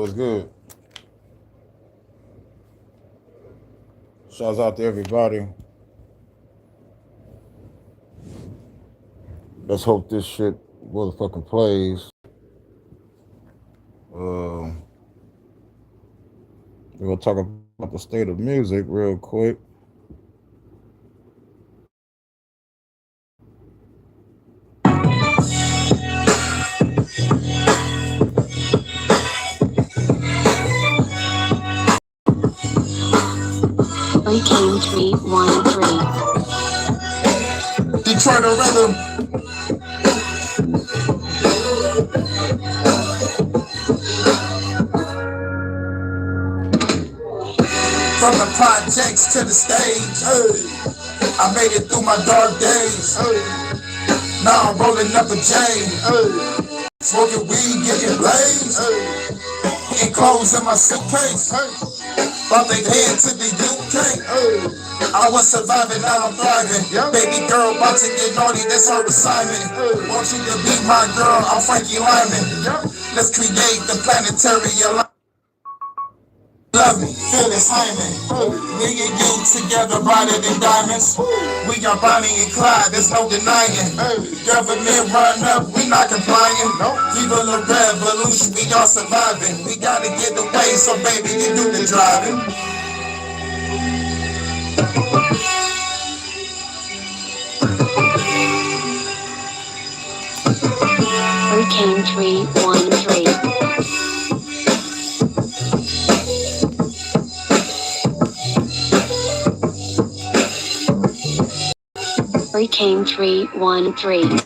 what's good? Shouts out to everybody. Let's hope this shit motherfucking plays. Uh, we're gonna talk about the state of music real quick. Hurricane 313. Detroit Rhythm. From the projects to the stage, hey. I made it through my dark days. Hey. Now I'm rolling up a J. Hey. Smoking weed, getting blazed. Hey. And clothes in my suitcase. Hey. About they head to the UK. Hey. I was surviving, now I'm thriving. Yep. Baby girl about to get naughty, that's her assignment. Hey. Want you to be my girl, I'm Frankie Lyman. Yep. Let's create the planetary alignment. Love me, Phyllis Hyman. Me and you together brighter than diamonds. We are Bonnie and Clyde, there's no denying. Government run up, we not complying. Viva la revolution, we are surviving. We gotta get away, so baby, you do the driving. Hurricane 313. Hurricane 313.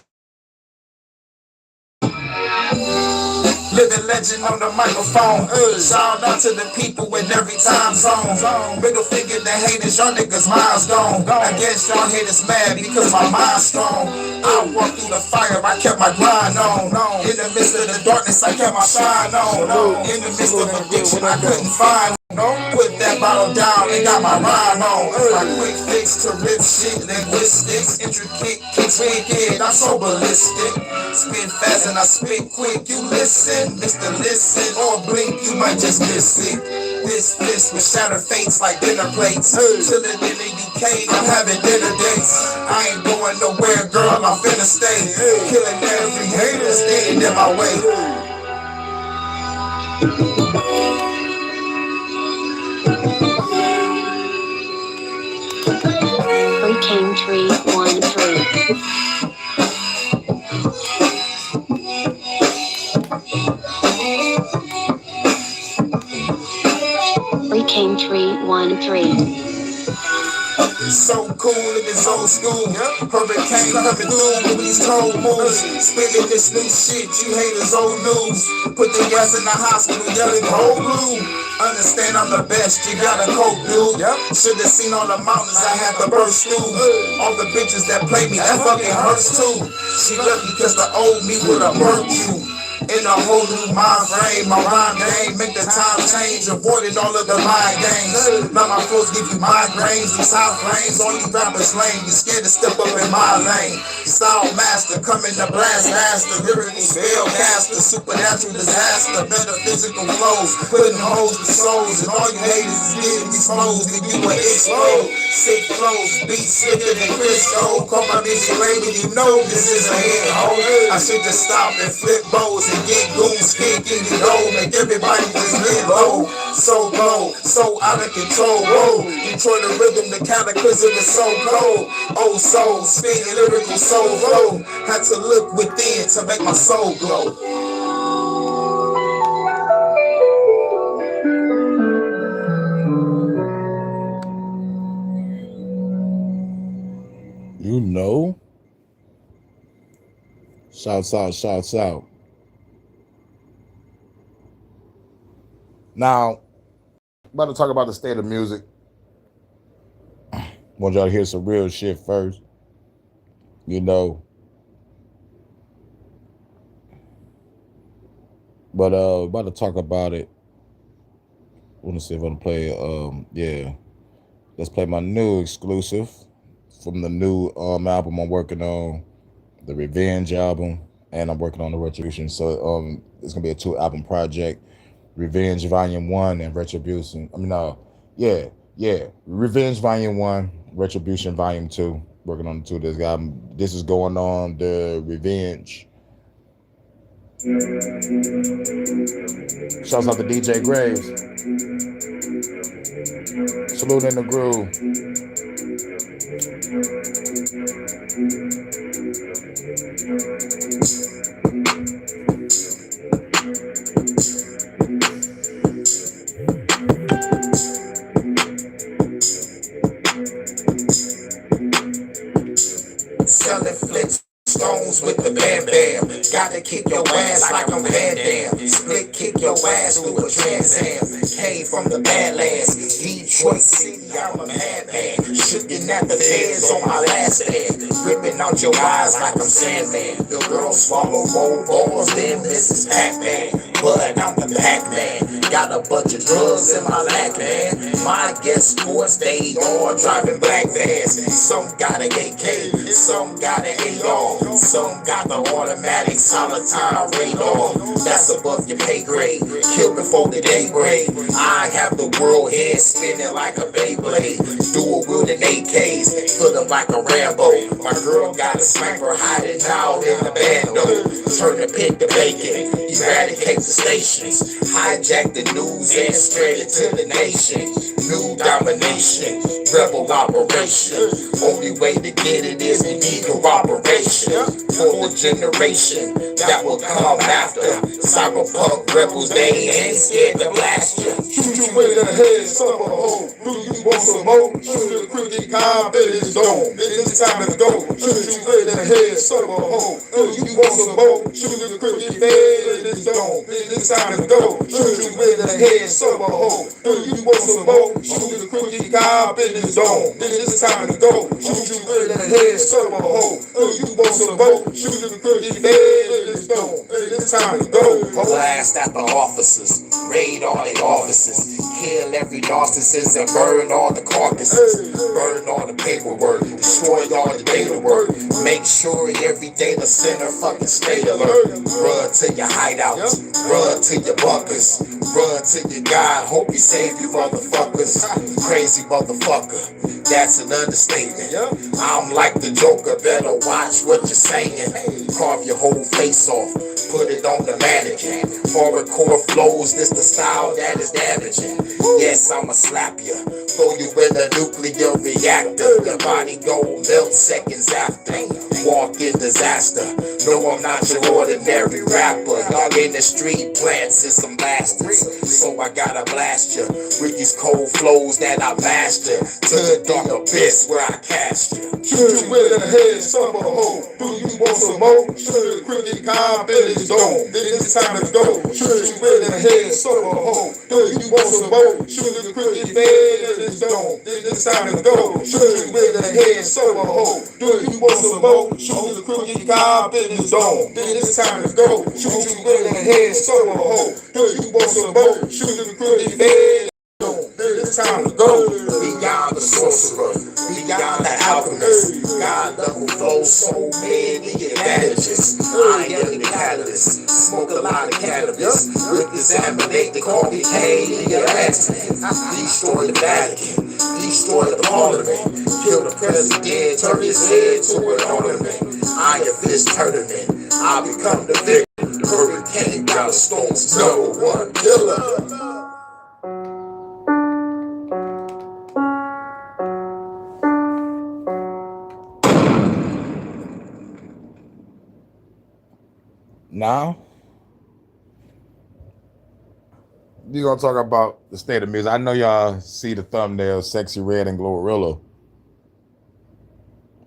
Living legend on the microphone. Shout out to the people in every time zone. Middle finger to haters, y'all niggas minds gone. I guess y'all haters mad because my mind's strong. I walked through the fire, I kept my grind on. In the midst of the darkness, I kept my shine on. In the midst of addiction, I couldn't find. Put that bottle down and got my rhyme on. My quick fix to rip shit, linguistics, intricate, kicks wicked, I'm so ballistic. Spit fast and I spit quick, you listen, Mr. Listen, or blink, you might just miss it. This with shattered fates like dinner plates. Chillin' in the UK, I'm having dinner dates. I ain't going nowhere, girl, I'm finna stay. Killing every hater standing in my way. Hurricane 313. Hurricane 313. So cool in this old school. Hurricane coming through with these cold moves. Spitting this new shit, you haters old news. Put the gas in the hospital, yelling cold blue. Understand I'm the best, you got a coke, dude. Should've seen all the mountains I had to burst through. All the bitches that play me, that fucking hurts too. She left me cause the old me would've burnt you. In a whole new mind frame, my rhyme game, make the time change, avoided all of the mind games. Now my flows give you migraines, these high flames, all you rappers lame, you scared to step up in my lane. Style master, coming to blast master, lyrical spell caster, supernatural disaster, metaphysical flows, putting holes in souls, and all you haters is getting exposed, and you will explode. Sick flows, beats slicker than Crisco, call my busy lady, you know this is a hit, ho. I should just stop and flip bows and get goons, kick in the dough, make everybody just live low. So low, so out of control, whoa. Detroit the rhythm, the cataclysm is so cold. Oh, soul, spinning lyrical soul flow. Had to look within to make my soul glow. You know, shouts out, shouts out. Now, about to talk about the state of music. Want y'all to hear some real shit first. You know. But about to talk about it. Want to see if I can play yeah. Let's play my new exclusive from the new album I'm working on, the Revenge album, and I'm working on the Retribution. So it's gonna be a 2-album project. Revenge Volume 1 and Retribution. I mean, yeah. Revenge Volume 1, Retribution Volume 2. Working on the two. This is going on the Revenge. Shouts out to DJ Graves. Salute in the groove. Selling Flintstones with the Bam Bam. Gotta kick your ass like I'm Van Dam. Split kick your ass through a Trans Am. Came from the Badlands, Detroit City, I'm a madman. Shooting at the feds on my last stand. Ripping out your eyes like I'm Sandman. The girl swallow roll balls, then this is Pac-Man. But I'm the Pac-Man. Got a bunch of drugs in my lap, man. My guest sports, they all driving black vans. Some got an AK, some got an AR, some got the automatic solid-time radar. That's above your pay grade. Kill before the day break. I have the world head spinning like a Beyblade. Dual wielding AKs, feeling like a Rambo. My girl got a sniper hiding out in the bando. Turn the pit to bacon, eradicate the stations, hijack the news and spread it to the nation. New domination, rebel operation. Only way to get it is to need cooperation. For the generation that will come after. Cyberpunk rebels, they ain't scared to blast you. Shoot you in the head, summer hole. Do you want some more? Shoot a cricket calm in his dome. It's time to go. Shoot you in the head, summer hole. Do you want some more? Shoot a cricket head in his dome. It's time to go. Shoot you in the head, summer hole. Do you want some more? Shoot a cricket calm in his dome. It's time to go. Shoot you in the head, summer hole. Do you want some more? Shoot a cricket head in his dome. It's time to go. Blast at the officers. Raid all the offices. Kill every narcissist and burn all the carcasses. Burn all the paperwork. Destroy all the data work. Make sure every data center fucking stay alert. Run to your hideouts. Run to your bunkers. Run to your God. Hope you save you motherfuckers. Crazy motherfucker. That's an understatement. I'm like the Joker. Better watch what you're saying. Carve your whole face off. Put it on the mannequin. Hardcore flows, this the style that is damaging. Yes, I'ma slap you. Throw you in a nuclear reactor. Your body gon' melt seconds after. Walk in disaster. No, I'm not your ordinary rapper. Y'all in the street plants is some bastards. So I gotta blast you with these cold flows that I master. To the dark abyss where I cast you. Shoot you in the head, summer hole. Do you want some more? Shoot a cricket calm in his dome. It's time to go. Shoot you in the head, summer hole. Do you want some more? Shoot a cricket head in his dome. It's time to go. Shoot you in the head, summer hole. Do you want some more? Shoot a cricket calm in his dome. It's time to go. Shoot you in the head, summer hole. Do you want some more? Shoot a cricket head. It's time to go. Beyond the sorcerer, beyond the alchemist. God level flow, so many advantages. I am the catalyst. Smoke a lot of cannabis. With examinate the coffee cane in your accent. Destroy the Vatican. Destroy the parliament. Kill the president. Turn his head to an ornament. I am this tournament. I become the victim. Hurricane got a storm's #1 killer. Now, we're going to talk about the state of music. I know y'all see the thumbnail, Sexy Red and Glorilla.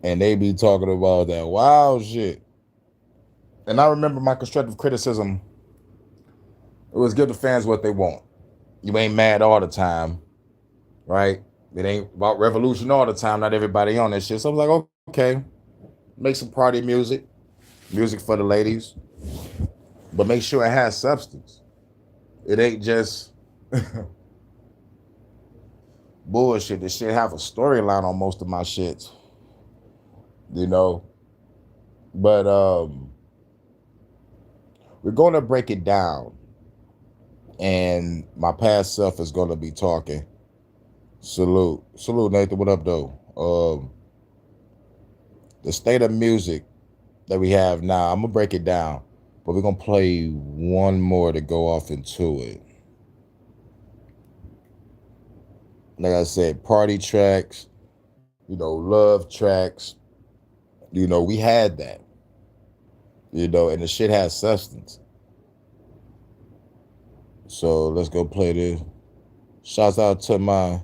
And they be talking about that wild shit. And I remember my constructive criticism. It was give the fans what they want. You ain't mad all the time, right? It ain't about revolution all the time. Not everybody on that shit. So I was like, okay, make some party music. Music for the ladies. But make sure it has substance. It ain't just bullshit. This shit have a storyline on most of my shit. You know? But we're going to break it down and my past self is gonna be talking. Salute, Nathan. What up, though? The state of music that we have now. I'm gonna break it down, but we're gonna play one more to go off into it. Like I said, party tracks, love tracks. We had that. And the shit has substance. So let's go play this. Shouts out to my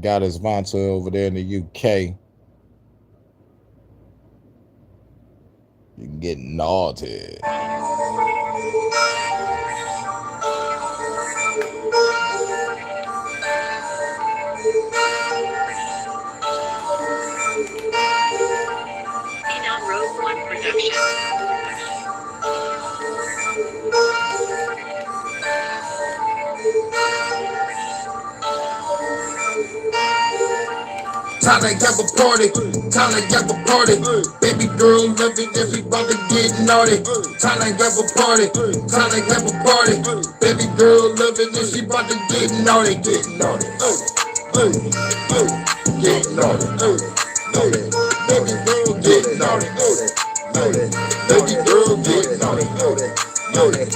goddess Vanta over there in the UK. You can get naughty. Rogue One Production. Time to have a party, time to have a party. Baby girl love it, everybody get naughty. Time to have a party, time to have a party. Baby girl love it, and she about to get naughty, get naughty. Get naughty, naughty. Baby girl get naughty, naughty. Baby girl get naughty, naughty, naughty.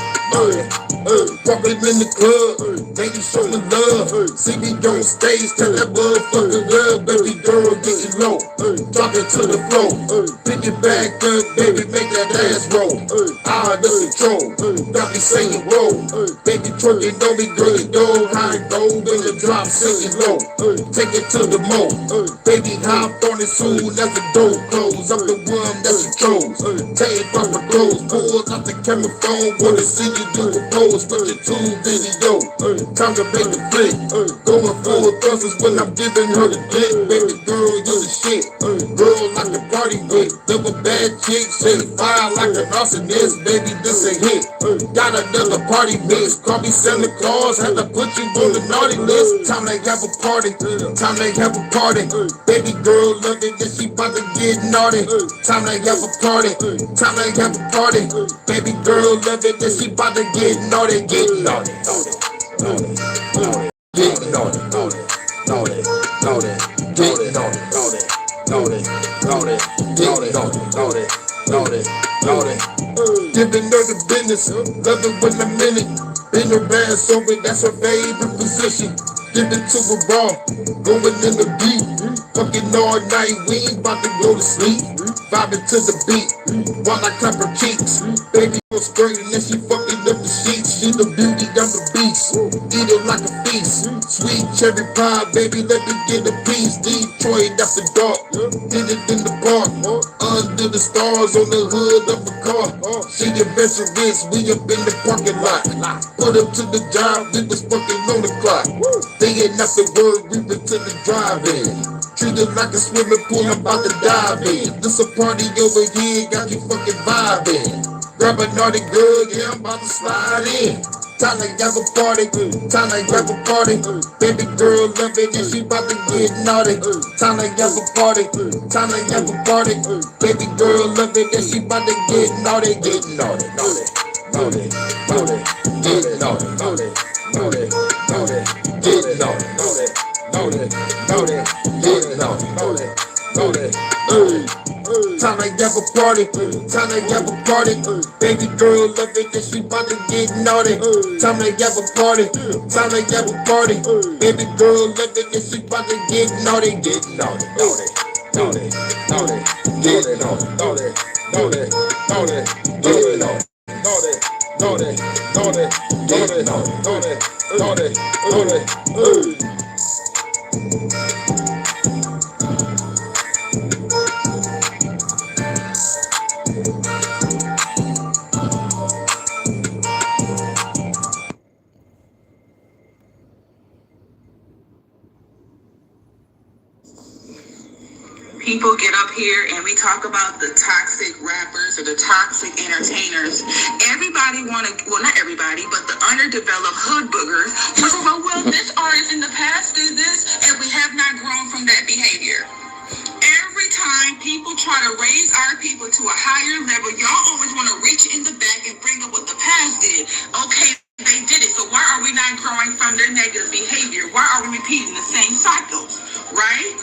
Walking in the club, baby show me love. See me on stage, tell that motherfucker love. Baby girl getting low, drop it to the floor. Pick it back up, baby, make that ass roll. Out of control, got me saying roll. Baby twerking on me, girl, you know how it go. When the drop singing low, take it to the mo. Baby hop on it soon as the door close. I'm the one that she chose. Take off my clothes, pull out the camera phone. Wanna see you do a pose, put your tune video. Time to make the flick. Going full thrusters when I'm giving her the dick. Baby girl, you the shit. Girl like a party with. Double bad chick, set fire like an arsonist. Baby, this a hit. Got another party mix. Call me Santa Claus, had to put you on the naughty list. Time to have a party. Time to have a party. Baby girl love it, and she about to get naughty. Time to have a party. Time to have a party. Baby girl love it, and she about to get naughty, get naughty, naughty, naughty, get naughty, naughty, naughty, naughty, get naughty, naughty, naughty, naughty, get naughty, naughty, naughty, naughty. Giving her the business, love it when I'm in it. Been her ass over, that's her favorite position. Give it to her raw, going in the beat. Fucking all night, we ain't about to go to sleep. Vibing to the beat, while I clap her cheeks. Baby was straight and then she fucking up the sheets. She the beauty of the beast, eat it like a feast. Sweet cherry pie, baby, let me get a piece. Detroit after dark, did it in the park. Under the stars on the hood of a car. She adventurous, we up in the parking lot. Put up to the job, we was fucking on the clock. They ain't nothing word, we went to the drive-in. Treated like a swimming pool, I'm about to dive in. This a party over here, got you fucking vibing. Grab a naughty girl, yeah, I'm about to slide in. Time to have a party, time to have a party. Baby girl love it, and she about to get naughty. Time to have a party, time to have a party. Baby girl love it, and she about to get naughty, get naughty, naughty, naughty, naughty, get naughty, naughty, naughty, naughty, get naughty, naughty, naughty, naughty, get naughty, naughty, naughty. Time to have a party, time to have a party. Baby girl love it, and she about to get naughty. Time to have a party, time to have a party. Baby girl love it, and she about to get naughty, get naughty, naughty, naughty, naughty, get naughty, naughty, naughty, naughty, get naughty, naughty, naughty, naughty, get naughty, naughty, naughty, naughty. People get up here and we talk about the toxic rappers or the toxic entertainers. Everybody well, not everybody, but the underdeveloped hood boogers talk about, well, this artist in the past did this, and we have not grown from that behavior. Every time people try to raise our people to a higher level, y'all always want to reach in the back and bring up what the past did. Okay, they did it, so why are we not growing from their negative behavior? Why are we repeating the same cycles, right?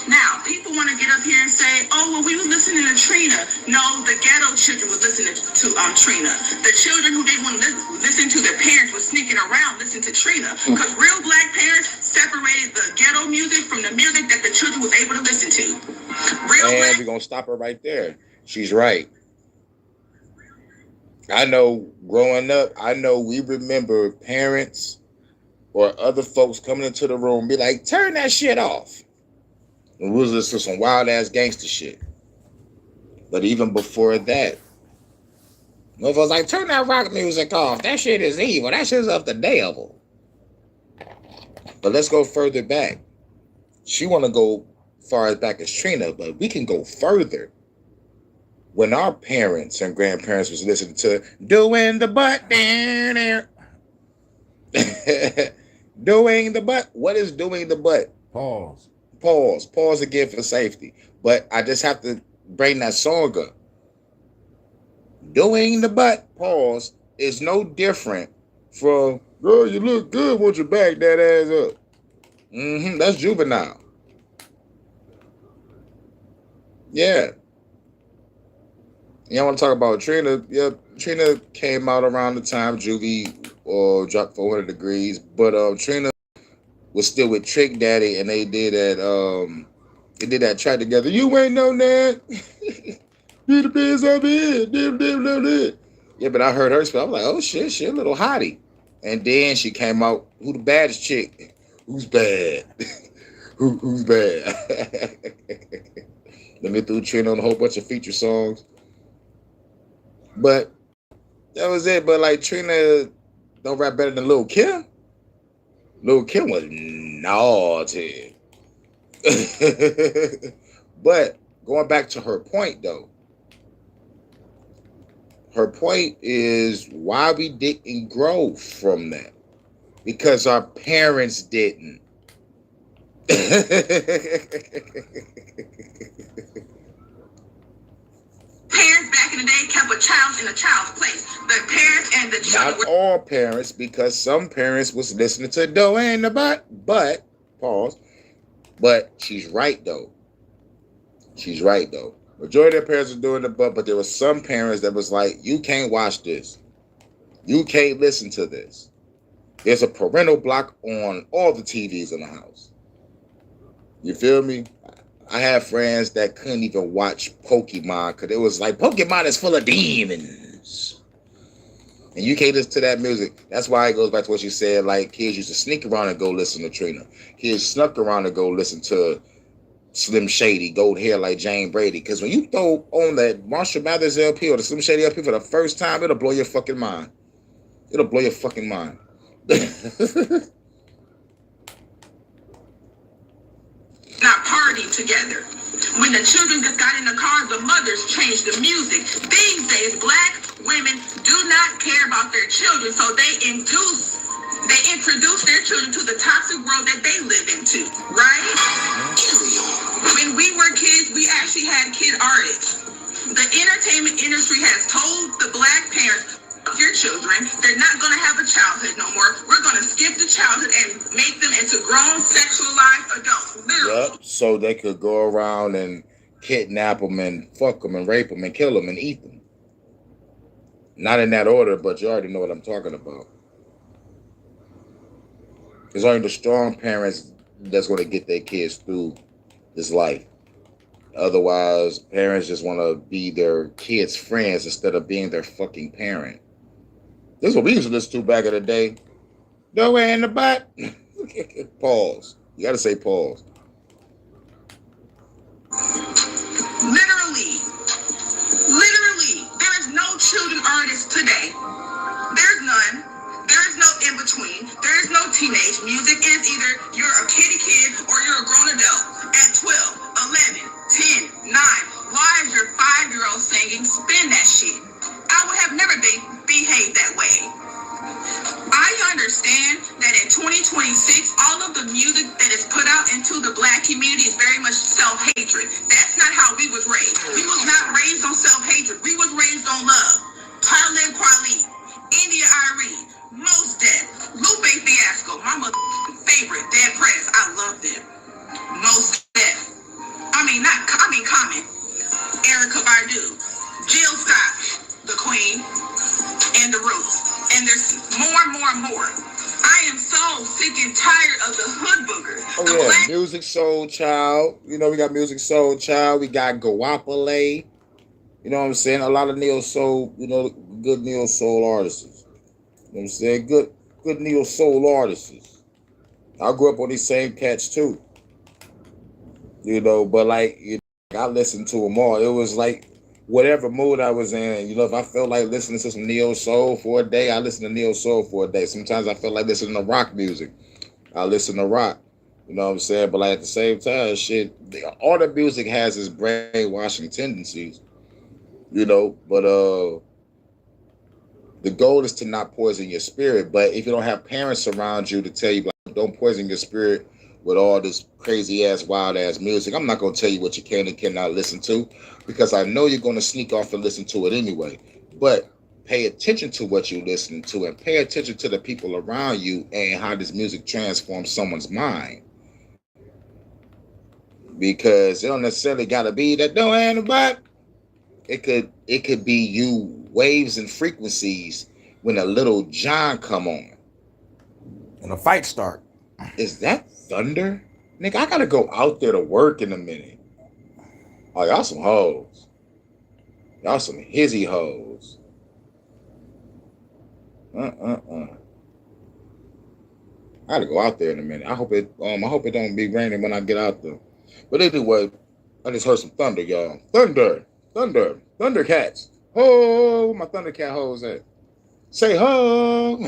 Now, people want to get up here and say, oh, well, we were listening to Trina. No, the ghetto children were listening to Trina. The children who didn't want to listen to their parents were sneaking around listening to Trina. Because real black parents separated the ghetto music from the music that the children was able to listen to. And we're going to stop her right there. She's right. I know growing up, we remember parents or other folks coming into the room and be like, turn that shit off. And we was listening to some wild ass gangster shit. But even before that, motherfuckers was like, turn that rock music off. That shit is evil. That shit's of the devil. But let's go further back. She want to go far as back as Trina, but we can go further. When our parents and grandparents was listening to Doing the Butt, Doing the Butt. What is Doing the Butt? Pause again for safety. But I just have to bring that song up. Doing the Butt, pause, is no different from, girl, you look good, won't you back that ass up? That's Juvenile. Yeah. You want to talk about Trina? Yeah, Trina came out around the time Juvie dropped 400 Degrees, but Trina was still with Trick Daddy, and they did that track together. You ain't know that. Be the biz up here. Yeah, but I heard her spell. I'm like, oh shit, she a little hottie. And then she came out, who the baddest chick? Who's bad? Who's bad? Let me throw Trina on a whole bunch of feature songs. But that was it. But like Trina don't rap better than Lil' Kim. Lil' Kim was naughty. But going back to her point though. Her point is why we didn't grow from that. Because our parents didn't. Parents back in the day kept a child in a child's place. The parents and the children. Not all parents, because some parents was listening to Doing the Butt. But, pause. But she's right though. Majority of parents are doing the butt, but there were some parents that was like, you can't watch this. You can't listen to this. There's a parental block on all the TVs in the house. You feel me? I have friends that couldn't even watch Pokemon because it was like, Pokemon is full of demons. And you can't listen to that music. That's why it goes back to what you said, like kids used to sneak around and go listen to Trina. Kids snuck around and go listen to Slim Shady, Gold Hair like Jane Brady. Because when you throw on that Marshall Mathers LP or the Slim Shady LP for the first time, it'll blow your fucking mind. It'll blow your fucking mind. Not party together. When the children just got in the cars, the mothers changed the music. These days, black women do not care about their children, so they introduce their children to the toxic world that they live into, right? When we were kids, we actually had kid artists. The entertainment industry has told the black parents, your children, they're not going to have a childhood no more. We're going to skip the childhood and make them into grown, sexualized adults. Literally. Yep, so they could go around and kidnap them and fuck them and rape them and kill them and eat them. Not in that order, but you already know what I'm talking about. It's only the strong parents that's going to get their kids through this life. Otherwise, parents just want to be their kids' friends instead of being their fucking parent. This is what we used to listen to back in the day. Doing in the butt. Pause. You got to say pause. Literally, there is no children artist today. There's none. There is no in between. There is no teenage music. It is either you're a kitty kid or you're a grown adult. At 12, 11, 10, 9. Why is your 5-year-old singing Spin That Shit? I would have never behaved that way. I understand that in 2026, all of the music that is put out into the black community is very much self-hatred. That's not how we was raised. We was not raised on self-hatred. We was raised on love. Talib Kweli, India Arie, Most Def, Lupe Fiasco, my favorite, Dead Prez, I love them. Most Def, Common, Erykah Badu, Jill Scott, the Queen, and the Roots, and there's more. I am so sick and tired of the hood boogers. Oh yeah, Music Soul Child. You know, we got Music Soul Child. We got Guapale. You know what I'm saying? A lot of neo soul, you know, good neo soul artists. You know what I'm saying? Good neo soul artists. I grew up on these same cats too. You know, but like, I listened to them all. It was like whatever mood I was in. You know, if I felt like listening to some neo soul for a day, I listen to neo soul for a day. Sometimes I feel like listening to rock music. I listen to rock. You know what I'm saying? But like at the same time, all the music has its brainwashing tendencies. You know, but the goal is to not poison your spirit. But if you don't have parents around you to tell you, like, don't poison your spirit with all this crazy ass, wild ass music, I'm not gonna tell you what you can and cannot listen to, because I know you're gonna sneak off and listen to it anyway. But pay attention to what you're listening to, and pay attention to the people around you and how this music transforms someone's mind. Because it don't necessarily gotta be that don't anybody. It could be you waves and frequencies when a Little John come on. And a fight start. Is that thunder? Nigga, I gotta go out there to work in a minute. Oh, y'all some hoes. Y'all some hizzy hoes. I gotta go out there in a minute. I hope it don't be raining when I get out there. But anyway, I just heard some thunder, y'all. Thundercats. Oh, my Thundercat hoes at. Say ho.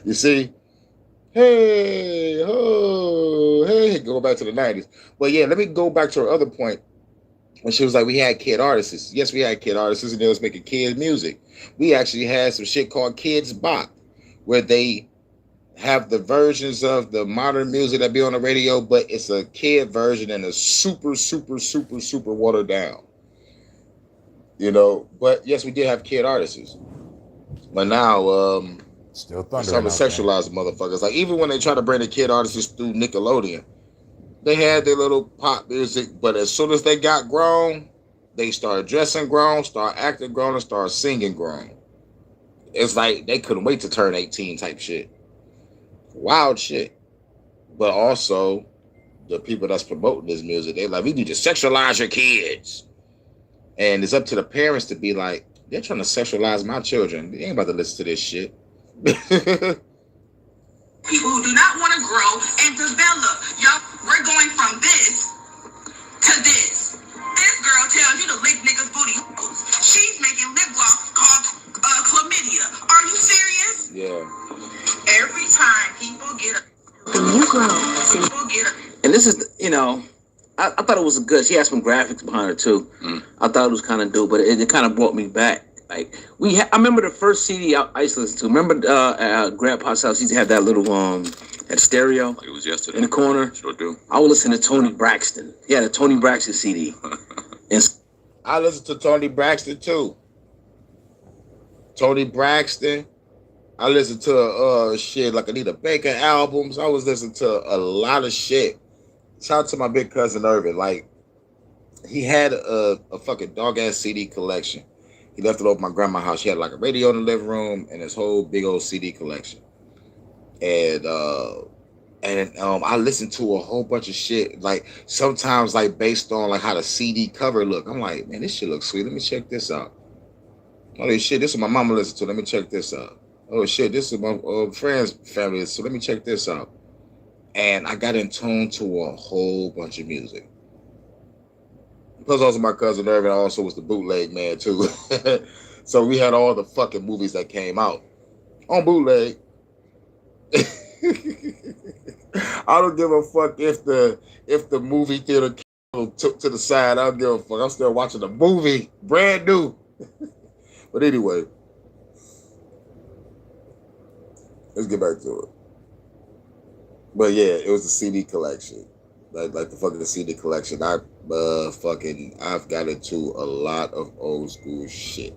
You see? Hey, ho, hey, go back to the 90s. But yeah, let me go back to her other point. When she was like, we had kid artists. Yes, we had kid artists, and they was making kid music. We actually had some shit called Kids Bop, where they have the versions of the modern music that be on the radio, but it's a kid version and a super watered down. You know, but yes, we did have kid artists. But now, still thunder. Some of the sexualized motherfuckers. Like, even when they try to bring the kid artists through Nickelodeon, they had their little pop music, but as soon as they got grown, they started dressing grown, started acting grown, and started singing grown. It's like they couldn't wait to turn 18 type shit. Wild shit. But also, the people that's promoting this music, they like, we need to sexualize your kids. And it's up to the parents to be like, they're trying to sexualize my children. They ain't about to listen to this shit. People who do not want to grow and develop. Y'all, we're going from this to this. This girl tells you to lick niggas' booty holes. She's making lip gloss called chlamydia. Are you serious? Yeah. Every time people get a... And this is, you know, I thought it was good. She had some graphics behind her too. I thought it was kind of dope, but it kind of brought me back. Like I remember the first CD I used to listen to. Remember at Grandpa's house, he used to have that little that stereo. Like it was yesterday. In the corner. Sure do. I would listen to Tony Braxton. He had a Tony Braxton CD. And I listened to Tony Braxton too. Tony Braxton. I listened to shit like Anita Baker albums. I was listening to a lot of shit. Shout out to my big cousin Irvin. Like, he had a fucking dog ass CD collection. He left it over at my grandma's house. She had like a radio in the living room and this whole big old CD collection. And I listened to a whole bunch of shit. Like, sometimes like based on like how the CD cover look. I'm like, man, this shit looks sweet. Let me check this out. Holy shit, this is my mama listened to. Let me check this out. Oh shit, this is my friend's family. So let me check this out. And I got in tune to a whole bunch of music. Plus, also my cousin Irvin also was the bootleg man too. So we had all the fucking movies that came out on bootleg. I don't give a fuck if the movie theater took to the side. I don't give a fuck. I'm still watching the movie, brand new. But anyway, let's get back to it. But yeah, it was a CD collection, like the fucking CD collection. I've got into a lot of old school shit.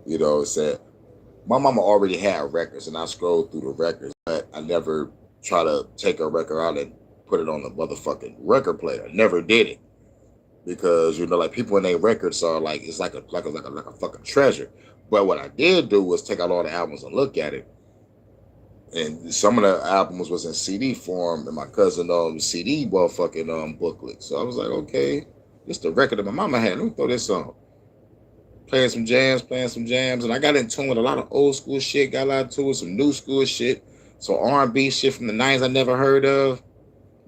You know what I'm saying? My mama already had records, and I scrolled through the records, but I never try to take a record out and put it on the motherfucking record player. I never did it because like people in their records are like it's like a fucking treasure. But what I did do was take out all the albums and look at it, and some of the albums was in CD form, and my cousin CD motherfucking booklet. So I was like, okay, this the record that my mama had. Let me throw this on. Playing some jams, and I got in tune with a lot of old school shit. Got a lot to it, some new school shit, some R&B shit from the 90s I never heard of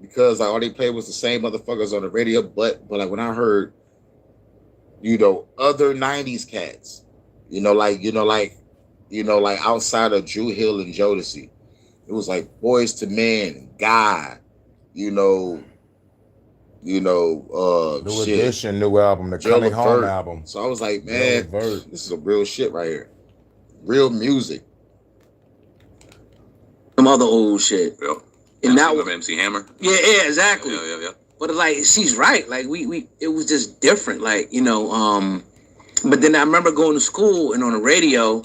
because all they played was the same motherfuckers on the radio. But like when I heard, other 90s cats, like outside of Drew Hill and Jodeci, it was like Boyz II Men, God, New Edition, new album, the Coming Home album. So I was like, man, this is a real shit right here. Real music. Some other old shit. Yep. And that was MC Hammer. Yeah, exactly. Yeah. But like she's right. Like we it was just different. Like, but then I remember going to school and on the radio,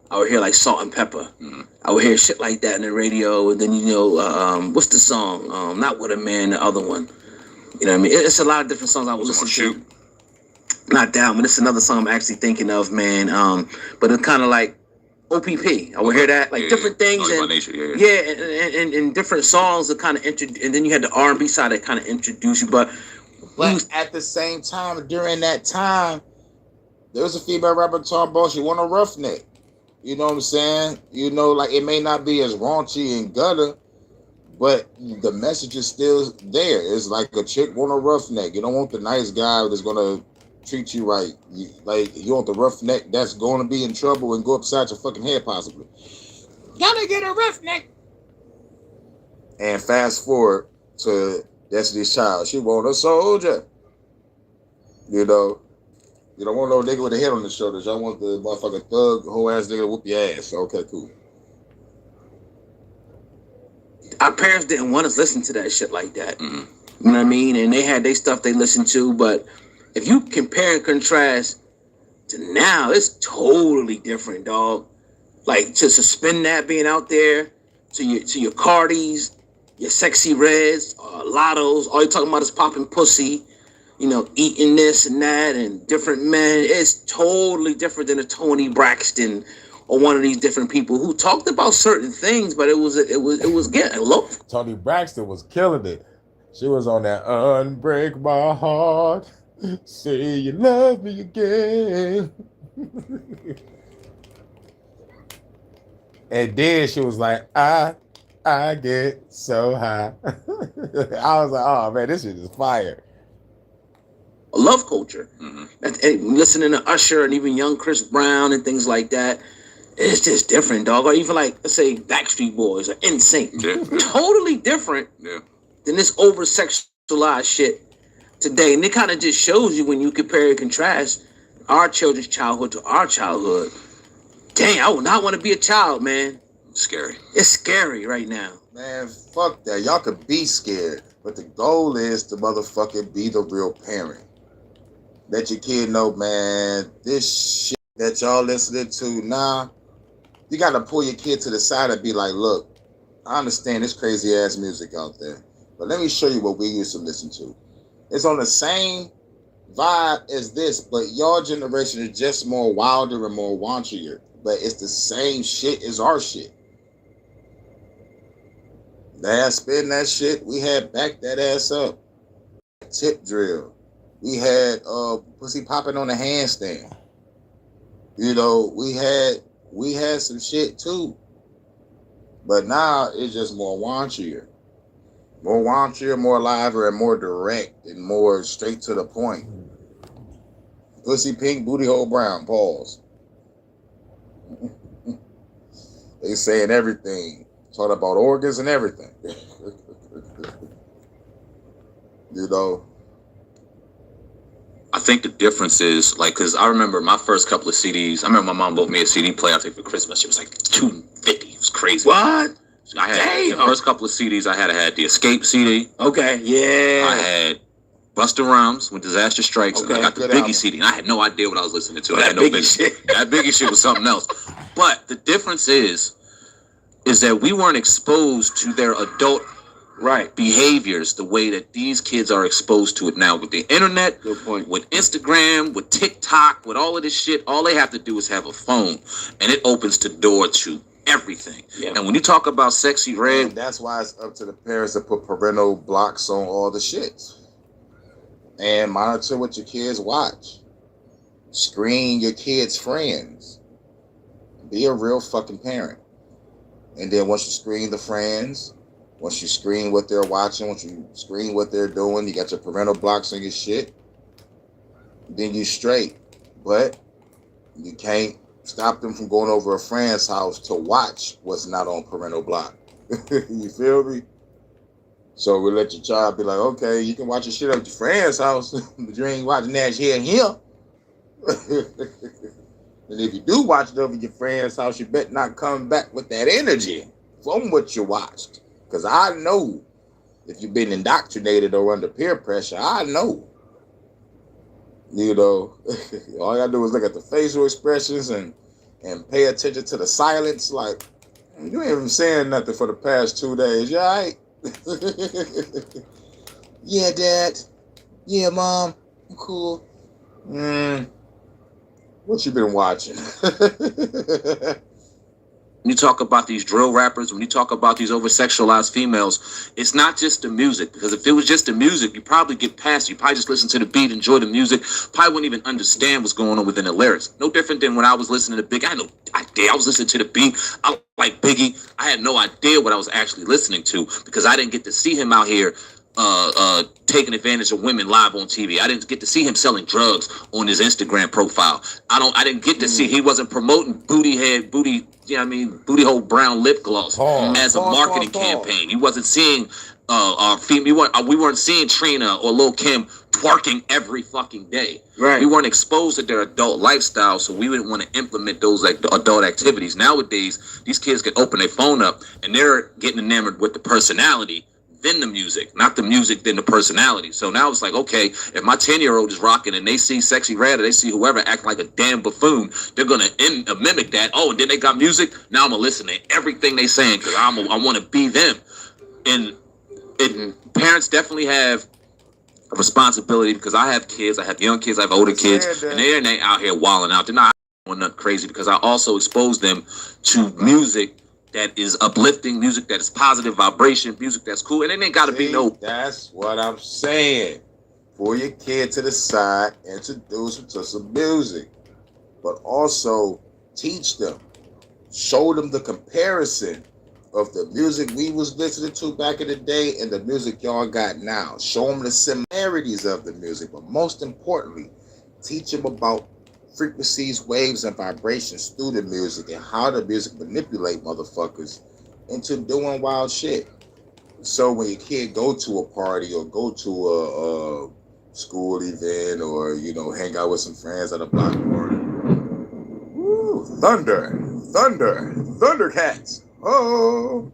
I would hear like Salt and Pepper. Mm-hmm. I would hear shit like that in the radio. And then what's the song? Not What a Man, the other one. You know what I mean? It's a lot of different songs I was listening to. Not that, but it's another song I'm actually thinking of, man. But it's kind of like OPP. I would hear that, like different things, and different songs that kind of and then you had the R&B side that kind of introduced you. But at the same time, during that time, there was a female rapper talking about she want a roughneck. You know what I'm saying? Like it may not be as raunchy and gutter, but the message is still there. It's like a chick want a roughneck. You don't want the nice guy that's gonna treat you right. You want the roughneck that's gonna be in trouble and go upside your fucking head possibly. Gotta get a roughneck. And fast forward to Destiny's Child. She want a soldier. You don't want no nigga with a head on his shoulders. Y'all want the motherfucking thug, whole ass nigga to whoop your ass. Okay, cool. Our parents didn't want us to listen to that shit like that. Mm-hmm. You know what I mean? And they had their stuff they listened to, but if you compare and contrast to now, it's totally different, dog. Like to suspend that being out there, to your Cardis, your Sexy Reds, Lottos, all you're talking about is popping pussy, eating this and that and different men. It's totally different than a Tony Braxton or one of these different people who talked about certain things, but it was getting low. Tony Braxton was killing it. She was on that Unbreak My Heart, Say You Love Me Again. And then she was like, I get so high. I was like, oh man, this shit is fire. Love culture. Mm-hmm. And listening to Usher and even young Chris Brown and things like that. It's just different, dog. Or even like, let's say, Backstreet Boys or NSYNC. Yeah. Totally different than this over-sexualized shit today. And it kind of just shows you when you compare and contrast our children's childhood to our childhood. Dang, I would not want to be a child, man. Scary. It's scary right now. Man, fuck that. Y'all could be scared. But the goal is to motherfucking be the real parent. Let your kid know, man, this shit that y'all listening to now, you got to pull your kid to the side and be like, look, I understand this crazy ass music out there, but let me show you what we used to listen to. It's on the same vibe as this, but your generation is just more wilder and more raunchier, but it's the same shit as our shit. Last spin that shit, we had Back That Ass Up, Tip Drill. We had Pussy Popping on the Handstand. We had some shit too. But now it's just more raunchier. More raunchier, more liver, and more direct, and more straight to the point. Pussy pink, booty hole brown, pause. They saying everything. Talking about organs and everything. I think the difference is, like, because I remember my first couple of CDs. I remember my mom bought me a CD player, I think, for Christmas. It was like $250. It was crazy. What? I had the first couple of CDs I had the Escape CD. Okay, yeah. I had Busta Rhymes when Disaster Strikes, and I Okay, got the good Biggie album. CD, and I had no idea what I was listening to. I That had no Biggie business. shit. That Biggie shit was something else. But the difference is that we weren't exposed to their adult Right. behaviors the way that these kids are exposed to it now with the internet, Good point. with Instagram, with TikTok, with all of this shit. All they have to do is have a phone, and it opens the door to everything. Yeah. And when you talk about Sexy And Red, that's why it's up to the parents to put parental blocks on all the shit. And monitor what your kids watch. Screen your kids' friends. Be a real fucking parent. And then once you screen the friends, once you screen what they're watching, once you screen what they're doing, you got your parental blocks on your shit, then you straight. But you can't stop them from going over a friend's house to watch what's not on parental block. You feel me? So we let your child be like, okay, you can watch your shit at your friend's house, but you ain't watching that shit here. And if you do watch it over your friend's house, you better not come back with that energy from what you watched. Because I know if you've been indoctrinated or under peer pressure, I know. You know, all I gotta do is look at the facial expressions and pay attention to the silence. Like, you ain't even saying nothing for the past 2 days. You all right? Yeah, Dad. Yeah, Mom. I'm cool. What you been watching? when you talk about these drill rappers, when you talk about these over-sexualized females, it's not just the music. Because if it was just the music, you probably get past it. You probably just listen to the beat, enjoy the music, probably wouldn't even understand what's going on within the lyrics. No different than when I was listening to Biggie. I had no idea. I was listening to the beat. I like Biggie. I had no idea what I was actually listening to because I didn't get to see him out here taking advantage of women live on TV. I didn't get to see him selling drugs on his Instagram profile. I didn't get to see, he wasn't promoting booty hole brown lip gloss as a marketing campaign. He wasn't seeing we weren't seeing Trina or Lil Kim twerking every fucking day. Right. We weren't exposed to their adult lifestyle, so we didn't want to implement those like adult activities. Nowadays, these kids can open their phone up and they're getting enamored with the personality then the music, not the music, then the personality. So now it's like, okay, if my 10-year-old is rocking and they see Sexy Red or they see whoever act like a damn buffoon, they're going to mimic that. Oh, and then they got music. Now I'm going to listen to everything they saying because I want to be them. And parents definitely have a responsibility because I have kids. I have young kids. I have older kids. And they ain't out here wilding out. They're not doing nothing crazy because I also expose them to music that is uplifting, music that is positive vibration, music that's cool, and it ain't gotta be no. That's what I'm saying. Pull your kid to the side, introduce them to some music, but also teach them, show them the comparison of the music we was listening to back in the day and the music y'all got now. Show them the similarities of the music, but most importantly, teach them about frequencies, waves, and vibrations through the music and how the music manipulate motherfuckers into doing wild shit. So when your kid go to a party or go to a school event or, hang out with some friends at a block party. Woo, Thundercats. Oh.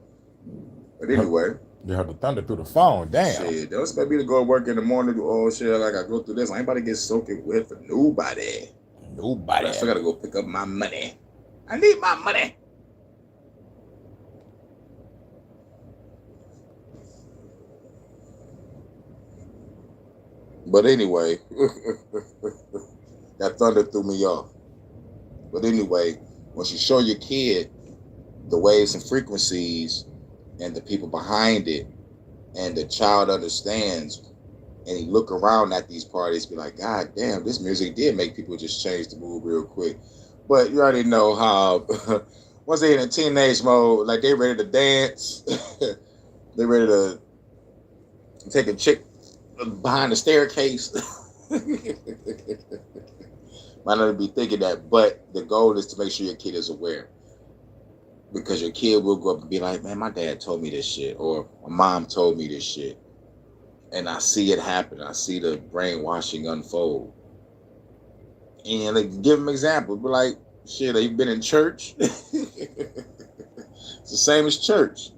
But anyway. You heard the thunder through the phone. Damn. Shit, don't expect me to go to work in the morning do all shit like I go through this. I ain't about to get soaking wet for nobody. Nobody. I still gotta go pick up my money. I need my money. But anyway, that thunder threw me off. But anyway, once you show your kid the waves and frequencies and the people behind it, and the child understands, and he look around at these parties, be like, God damn, this music did make people just change the mood real quick. But you already know how once they in a teenage mode, like they ready to dance, they ready to take a chick behind the staircase. Might not be thinking that, but the goal is to make sure your kid is aware. Because your kid will go up and be like, man, my dad told me this shit, or my mom told me this shit. And I see it happen. I see the brainwashing unfold. And like, give them an example. Be like, shit, have you been in church? It's the same as church.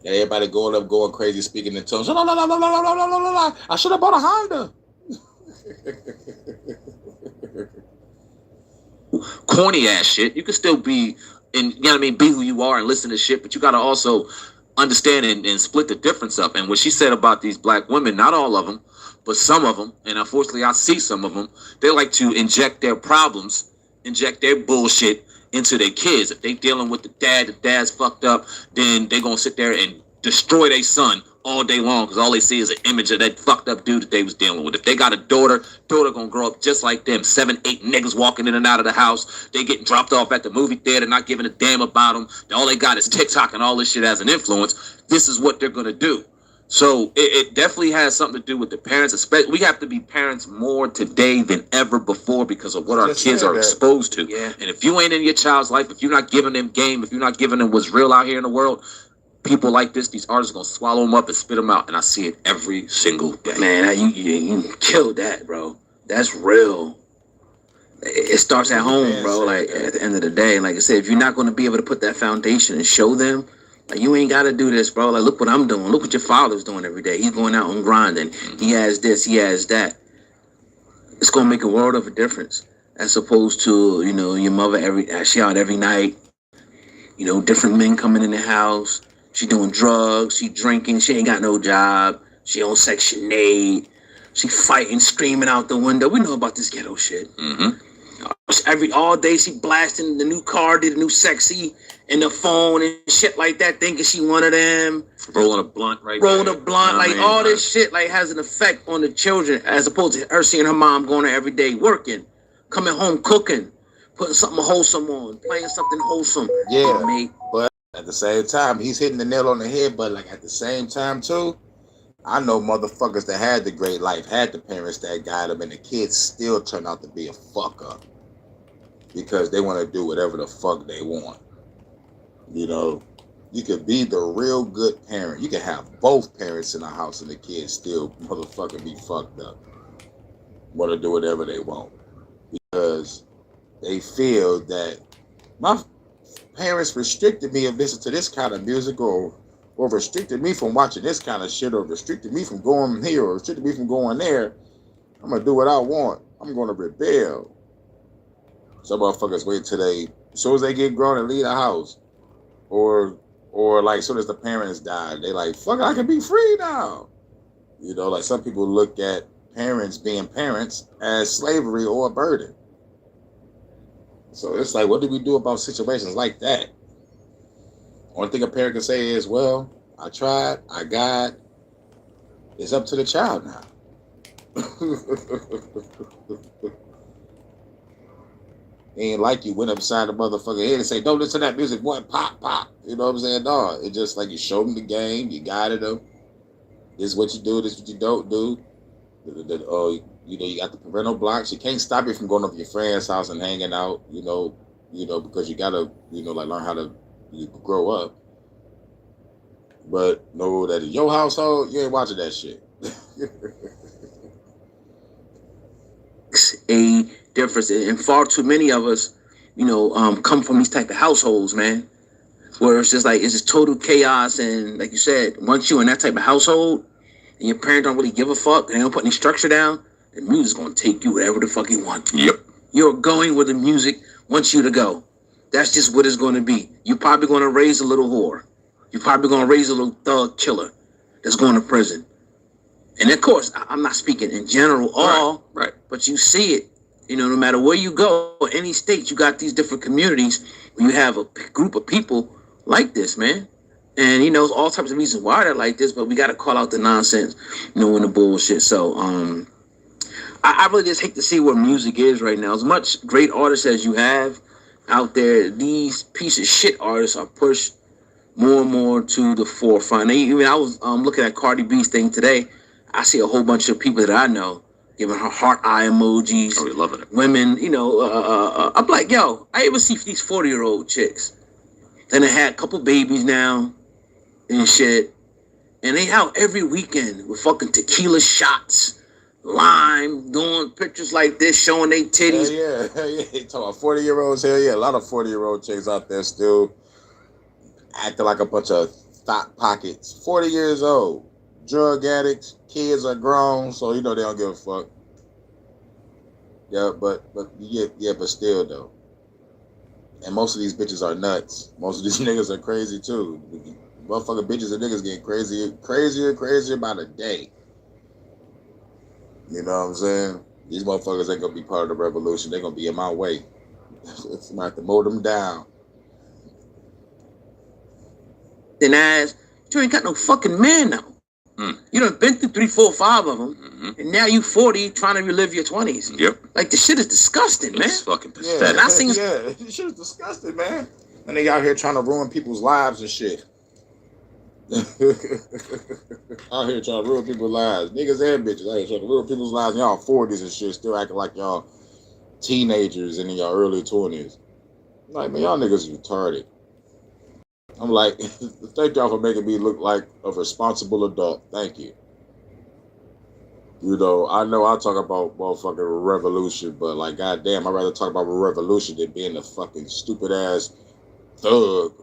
And everybody going crazy, speaking in tongues. I should have bought a Honda. Corny ass shit. You can still be, and you know what I mean, be who you are and listen to shit, but you gotta also understand and split the difference up. And what she said about these black women, not all of them, but some of them, and unfortunately I see some of them, they like to inject their problems, inject their bullshit into their kids. If they dealing with the dad's fucked up, then they gonna sit there and destroy their son all day long because all they see is an image of that fucked up dude that they was dealing with. If they got a daughter gonna grow up just like them. 7, 8 niggas walking in and out of the house. They getting dropped off at the movie theater, not giving a damn about them. All they got is TikTok and all this shit as an influence. This is what they're gonna do. So it definitely has something to do with the parents. Especially, we have to be parents more today than ever before because of what our kids are exposed to. Yeah. And if you ain't in your child's life, if you're not giving them game, if you're not giving them what's real out here in the world, people like this, these artists are gonna swallow them up and spit them out, and I see it every single day. Man, you killed that, bro. That's real. It starts at home, bro. Like at the end of the day, like I said, if you're not gonna be able to put that foundation and show them, like you ain't gotta do this, bro. Like look what I'm doing. Look what your father's doing every day. He's going out and grinding. He has this. He has that. It's gonna make a world of a difference, as opposed to your mother she out every night. Different men coming in the house. She doing drugs, she drinking, she ain't got no job, she on Section 8, she fighting, screaming out the window. We know about this ghetto shit. Mm-hmm. All day she blasting the new car, did the new sexy in the phone and shit like that, thinking she one of them. Rolling a blunt right Rolling there. a blunt, like all this shit like has an effect on the children as opposed to her seeing her mom going there every day working, coming home cooking, putting something wholesome on, playing something wholesome. Yeah, mate. but at the same time, he's hitting the nail on the head. But like at the same time too, I know motherfuckers that had the great life, had the parents that got them, and the kids still turn out to be a fuck up because they want to do whatever the fuck they want. You could be the real good parent. You can have both parents in the house and the kids still motherfucking be fucked up. Want to do whatever they want because they feel that my parents restricted me and listened to this kind of music or restricted me from watching this kind of shit or restricted me from going here or restricted me from going there. I'm going to do what I want. I'm going to rebel. Some motherfuckers wait till as soon as they get grown and leave the house or like as soon as the parents die, they like, fuck, I can be free now. Like some people look at parents being parents as slavery or a burden. So it's like, what do we do about situations like that? Only thing a parent can say is, well, I tried, I got. It's up to the child now. Ain't like you went upside the motherfucker head and say, don't listen to that music, boy, pop, pop. You know what I'm saying? No, it's just like you showed them the game, you guided them. This is what you do, this is what you don't do. You got the parental blocks. You can't stop you from going up to your friend's house and hanging out, because you gotta, like learn how to grow up. But know that in your household, you ain't watching that shit. A difference, and far too many of us, come from these type of households, man, where it's just total chaos. And like you said, once you're in that type of household and your parents don't really give a fuck and they don't put any structure down, the music's gonna take you wherever the fuck you want. Yep. You're going where the music wants you to go. That's just what it's gonna be. You're probably gonna raise a little whore. You're probably gonna raise a little thug killer that's going to prison. And of course, I'm not speaking in general right. But you see it. No matter where you go, any state, you got these different communities where you have a group of people like this, man. And all types of reasons why they're like this, but we got to call out the nonsense, and the bullshit. So, I really just hate to see where music is right now. As much great artists as you have out there, these piece of shit artists are pushed more and more to the forefront. Even I was looking at Cardi B's thing today. I see a whole bunch of people that I know giving her heart eye emojis. Oh, you're loving it. Women, I'm like, yo, I ever see these 40-year-old chicks. Then they had a couple babies now and shit. And they out every weekend with fucking tequila shots, lime, doing pictures like this, showing their titties. Hell yeah. You talking about 40-year-olds? Hell yeah. A lot of 40-year-old chicks out there still acting like a bunch of thought pockets, 40 years old, drug addicts, kids are grown, so you know they don't give a fuck. Yeah, but still though. And most of these bitches are nuts. Most of these niggas are crazy too. Motherfucking bitches and niggas getting crazier by the day. You know what I'm saying? These motherfuckers ain't gonna be part of the revolution. They're gonna be in my way. It's gonna have to mow them down. Then ass, you ain't got no fucking man now. You done been through 3, 4, 5 of them, and now you 40 trying to relive your 20s. Yep. Like the shit is disgusting, man. It's fucking pathetic. And I seen This shit is disgusting, man. And they out here trying to ruin people's lives and shit. Out here trying to ruin people's lives. Niggas and bitches out here trying to ruin people's lives in y'all 40s and shit, still acting like y'all teenagers and in y'all early 20s. I'm like, man, y'all niggas retarded. I'm like, thank y'all for making me look like a responsible adult. Thank you. You know I talk about motherfucking revolution, but like, goddamn, I'd rather talk about a revolution than being a fucking stupid ass thug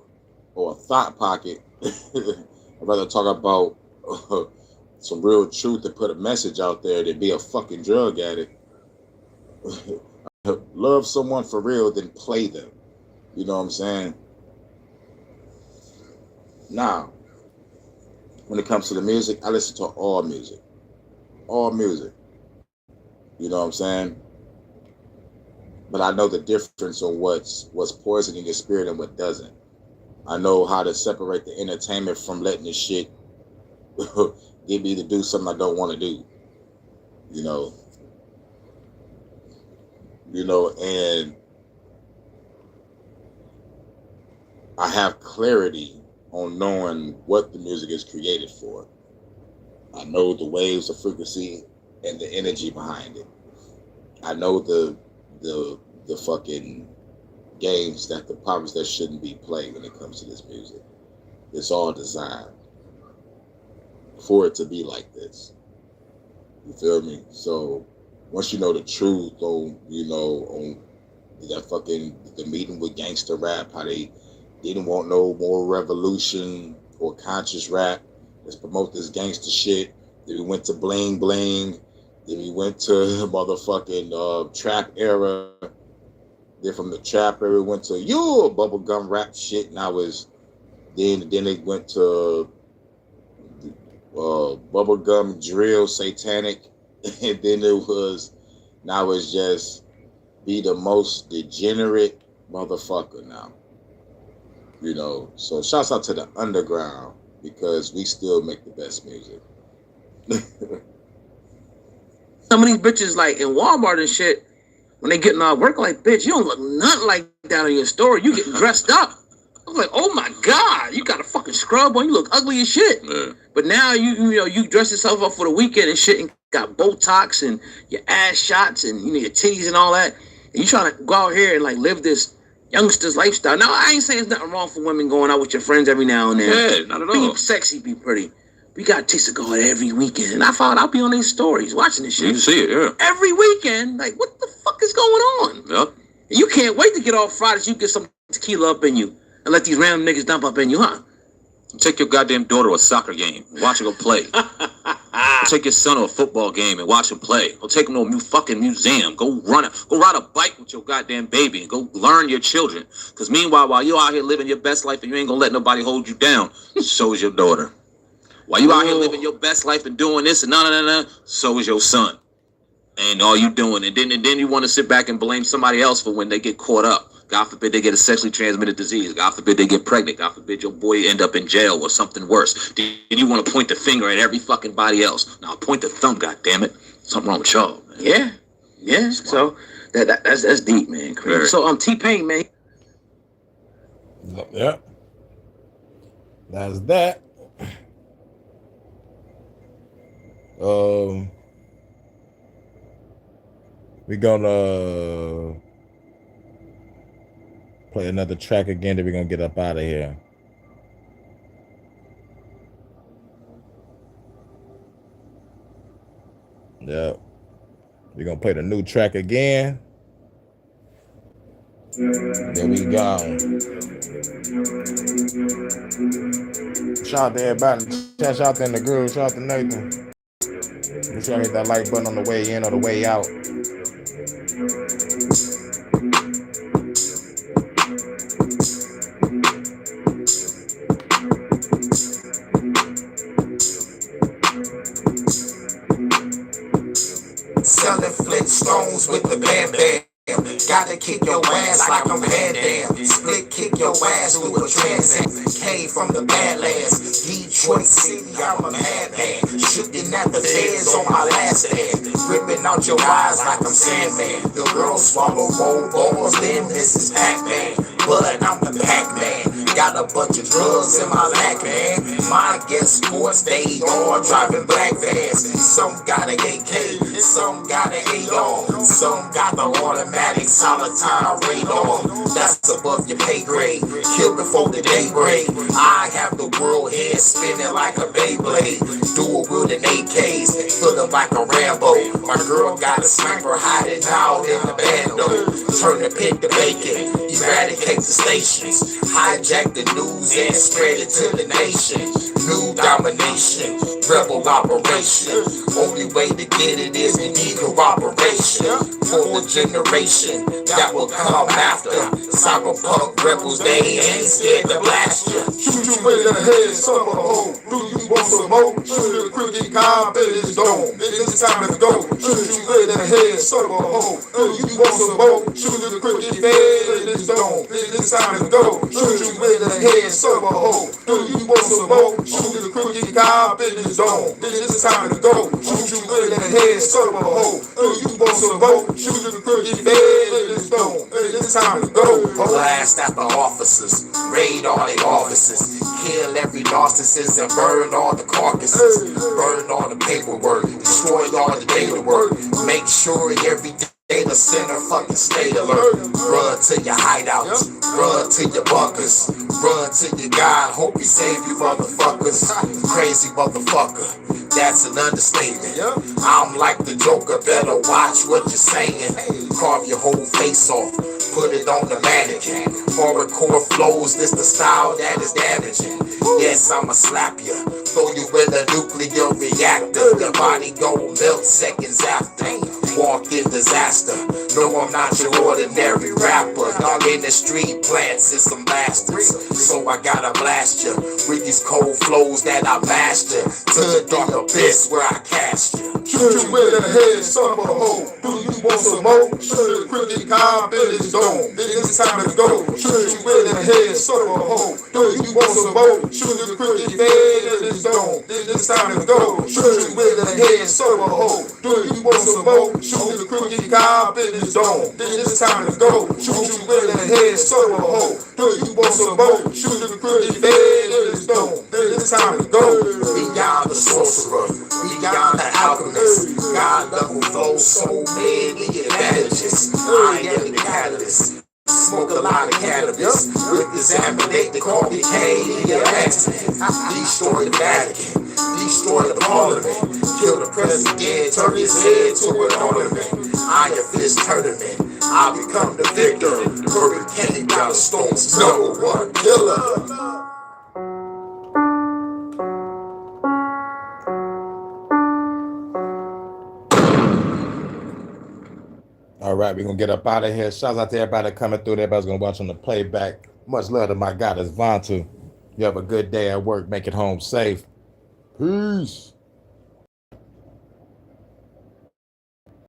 or a thought pocket. I'd rather talk about some real truth and put a message out there than be a fucking drug addict. Love someone for real than play them. You know what I'm saying? Now, when it comes to the music, I listen to all music. All music. You know what I'm saying? But I know the difference on what's poisoning your spirit and what doesn't. I know how to separate the entertainment from letting this shit get me to do something I don't want to do. You know, and I have clarity on knowing what the music is created for. I know the waves of frequency and the energy behind it. I know the fucking games that the problems that shouldn't be played when it comes to this music. It's all designed for it to be like this. You feel me? So once you know the truth on that fucking the meeting with gangster rap, how they didn't want no more revolution or conscious rap. Let's promote this gangster shit. Then we went to bling bling. Then we went to motherfucking trap era. Then from the trap era, we went to bubblegum rap shit. And then they went to bubblegum drill satanic. And then now it's just be the most degenerate motherfucker now. You know, so shouts out to the underground because we still make the best music. some of these bitches like in Walmart and shit, when they getting off work, like, bitch, you don't look nothing like that on your story. You getting dressed up. I was like, oh my God, you got a fucking scrub on. You look ugly as shit. Man. But now you dress yourself up for the weekend and shit and got Botox and your ass shots and your titties and all that. And you trying to go out here and like live this youngster's lifestyle. Now, I ain't saying there's nothing wrong for women going out with your friends every now and then. Yeah, not at all. Be sexy, be pretty. We got chicks to go out every weekend. And I found I'll be on these stories watching this shit. You see it, yeah. Every weekend. Like, what the fuck is going on? Yep. And you can't wait to get off Friday so you get some tequila up in you and let these random niggas dump up in you, huh? Take your goddamn daughter to a soccer game. Watch her go play. Take your son to a football game and watch him play. Go take him to a fucking museum. Go ride a bike with your goddamn baby and go learn your children. Because meanwhile, while you out here living your best life and you ain't gonna let nobody hold you down, so is your daughter. While you out here living your best life and doing this and so is your son. And all you doing, and then you want to sit back and blame somebody else for when they get caught up. God forbid they get a sexually transmitted disease. God forbid they get pregnant. God forbid your boy end up in jail or something worse. Then you want to point the finger at every fucking body else. Now point the thumb, goddammit. Something wrong with y'all, man. Yeah. So that's deep, man. Very. So T-Pain, man. Yeah. That's that. We're gonna play another track again, then we're gonna get up out of here. Yeah. We're gonna play the new track again. There we go. Shout out to everybody. Shout out to in the group. Shout out to Nathan. Make sure I hit that like button on the way in or the way out. Selling Flintstones with the bam bam. Gotta kick your ass like I'm Van Dam. Split kick your ass through a Trans Am. Came from the Badlands, Detroit City, I'm a madman. Shooting at the feds on my last stand. Ripping out your eyes like I'm Sandman. The girl swallow roll balls, then Mrs. Pac-Man. But I'm the Pac-Man. Got a bunch of drugs in my lack, man. My guest sports, they all driving black vans. Some got an AK, some got an AR, some got the automatic solid time radar. That's above your pay grade. Kill before the day break. I have the world head spinning like a Beyblade. Dual wielding AKs, feeling like a Rambo. My girl got a sniper hiding out in the bando. Turn the pit to bacon, eradicate the stations, hijack the news and spread it to the nation. New domination, rebel operation. Only way to get it is to need cooperation. For the generation that will come after. Cyberpunk rebels, they ain't scared to blast you. Shoot you in the head, son of a hoe. Do you want some more? Shoot a cricket comb in his dome. It's time to go. Shoot you in the head, son of a hoe. Do you want some more? Shoot a cricket head in his dome. It's time to go. Shoot you in the head, son of a hoe. Do you want some more? Shoot a cricket comb in his dome. It's time to go. Shoot you in the head, son of a hoe. Do you want some more? Shoot a cricket head in his dome. It's time to go. Blast at the officers, raid all the offices, kill every narcissist and burn all the carcasses, burn all the paperwork, destroy all the data work, make sure every data center fucking stay alert. Run to your hideouts, run to your bunkers, run to your God, hope he save you motherfuckers. Crazy motherfucker, that's an understatement. I'm like the Joker, better watch what you're saying. Carve your whole face off, put it on the mannequin. Horrorcore flows, this the style that is damaging. Yes, I'ma slap you, throw you in a nuclear reactor. Your body gon' melt seconds after. Walk in disaster. No, I'm not your ordinary rapper. Dog in the street plants is some bastards. So I gotta blast you with these cold flows that I master. To the dark abyss where I cast you. Shoot you in the head, son of a hoe. Do you want some more? Shoot a cricket comb in his dome. It's time to go. Shoot you in the head, son of a hoe. Do you want some more? Shoot a cricket head in his dome. It's time to go. Shoot you in the head, son of a hoe. Do you want some more? Shoot a cricket comb in his dome. It's time to go. Shoot you in the head, son of a hoe. Do you want some more? Shoot a cricket head in his dome. It's time to go. Beyond the sorcerer, beyond the alchemist, God level flow, so many advantages. I am the catalyst. Smoke a lot of cannabis. With examinate the cocaine, the accident. Destroy the Vatican, destroy the parliament. Kill the president, turn his head to an ornament. Iron Fist tournament, I become the victor. Hurricane got a stone's #1 killer. All right, we're going to get up out of here. Shout out to everybody coming through. Everybody's going to watch on the playback. Much love to my goddess, Vontu. You have a good day at work. Make it home safe. Peace.